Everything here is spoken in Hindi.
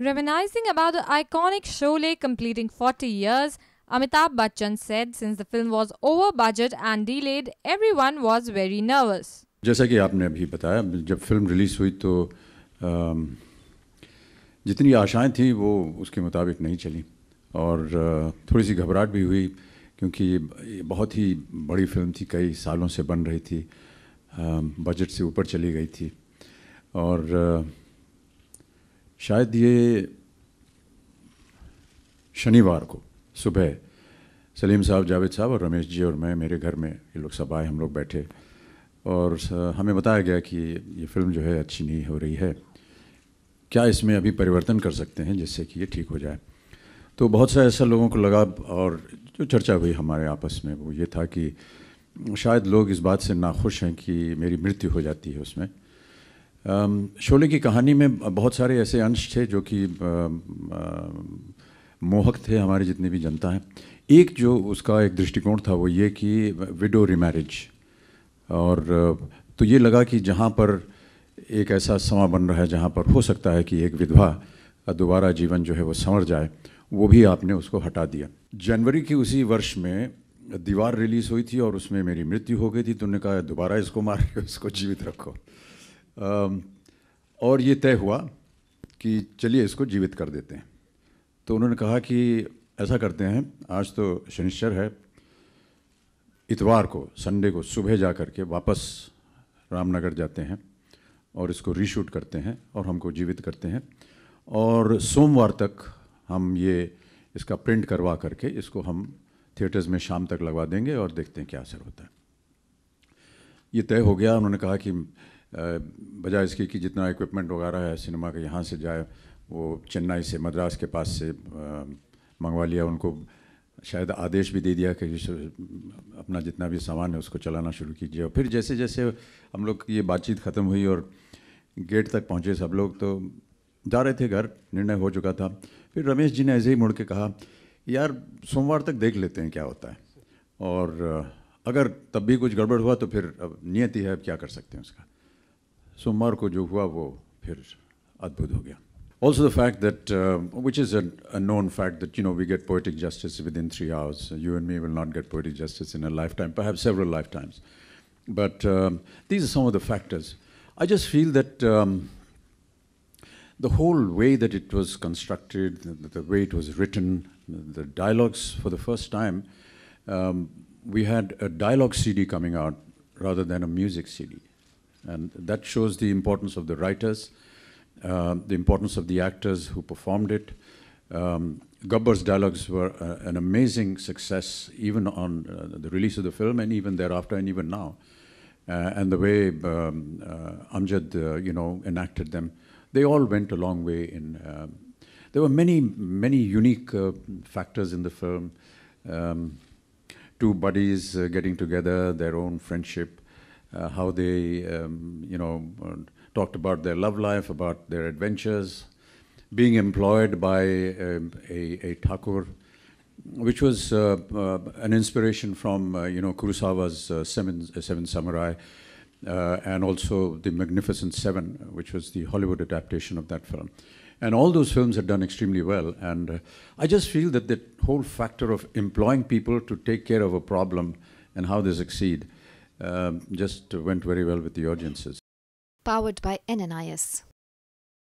Reminiscing about the iconic Sholay completing 40 years, Amitabh Bachchan said since the film was over budget and delayed, everyone was very nervous. जैसा कि आपने अभी बताया, जब फिल्म रिलीज़ हुई तो जितनी आशाएं थी वो उसके मुताबिक नहीं चली और थोड़ी सी घबराहट भी हुई क्योंकि ये बहुत ही बड़ी फिल्म थी, कई सालों से बन रही थी, बजट से ऊपर चली गई थी और शायद ये शनिवार को सुबह सलीम साहब, जावेद साहब और रमेश जी और मैं, मेरे घर में ये लोग सब आए, हम लोग बैठे और हमें बताया गया कि ये फ़िल्म जो है अच्छी नहीं हो रही है, क्या इसमें अभी परिवर्तन कर सकते हैं जिससे कि ये ठीक हो जाए। तो बहुत सा ऐसा लोगों को लगा और जो चर्चा हुई हमारे आपस में वो ये था कि शायद लोग इस बात से नाखुश हैं कि मेरी मृत्यु हो जाती है उसमें। शोले की कहानी में बहुत सारे ऐसे अंश थे जो कि मोहक थे हमारी जितनी भी जनता है। एक जो उसका एक दृष्टिकोण था वो ये कि विडो रिमैरिज, और तो ये लगा कि जहाँ पर एक ऐसा समा बन रहा है जहाँ पर हो सकता है कि एक विधवा का दोबारा जीवन जो है वो संवर जाए, वो भी आपने उसको हटा दिया। जनवरी की उसी वर्ष में दीवार रिलीज़ हुई थी और उसमें मेरी मृत्यु हो गई थी, तो उन्होंने कहा दोबारा इसको मार के इसको जीवित रखो और ये तय हुआ कि चलिए इसको जीवित कर देते हैं। तो उन्होंने कहा कि ऐसा करते हैं, आज तो शनिश्चर है, इतवार को, संडे को सुबह जा कर के वापस रामनगर जाते हैं और इसको रीशूट करते हैं और हमको जीवित करते हैं और सोमवार तक हम ये इसका प्रिंट करवा करके इसको हम थिएटर्स में शाम तक लगवा देंगे और देखते हैं क्या असर होता है। ये तय हो गया। उन्होंने कहा कि बजाय इसके कि जितना इक्विपमेंट वगैरह है सिनेमा का यहाँ से जाए, वो चेन्नई से, मद्रास के पास से मंगवा लिया। उनको शायद आदेश भी दे दिया कि अपना जितना भी सामान है उसको चलाना शुरू कीजिए। और फिर जैसे जैसे हम लोग की ये बातचीत ख़त्म हुई और गेट तक पहुँचे सब लोग, तो जा रहे थे घर, निर्णय हो चुका था। फिर रमेश जी ने ऐसे ही मुड़ के कहा, यार सोमवार तक देख लेते हैं क्या होता है, और अगर तब भी कुछ गड़बड़ हुआ तो फिर अब नियति है, अब क्या कर सकते हैं उसका। सोमवार को जो हुआ वो फिर अद्भुत हो गया। Also the fact that, which is a known fact, that, you know, we get poetic justice within 3 hours. You and me will not get poetic justice in a lifetime, perhaps several lifetimes. But these are some of the factors. I just feel that the whole way that it was constructed, the way it was written, the dialogues, for the first time, we had a dialogue CD coming out rather than a music CD. And that shows the importance of the writers, the importance of the actors who performed it. Gabbar's dialogues were an amazing success, even on the release of the film and even thereafter and even now. And the way Amjad, you know, enacted them, they all went a long way in... there were many, many unique factors in the film. Two buddies getting together, their own friendship, how they, you know, talked about their love life, about their adventures, being employed by a Thakur, which was an inspiration from, you know, Kurosawa's Seven Samurai, and also The Magnificent Seven, which was the Hollywood adaptation of that film. And all those films had done extremely well. And I just feel that the whole factor of employing people to take care of a problem and how they succeed just went very well with the audiences. Powered by NNIS.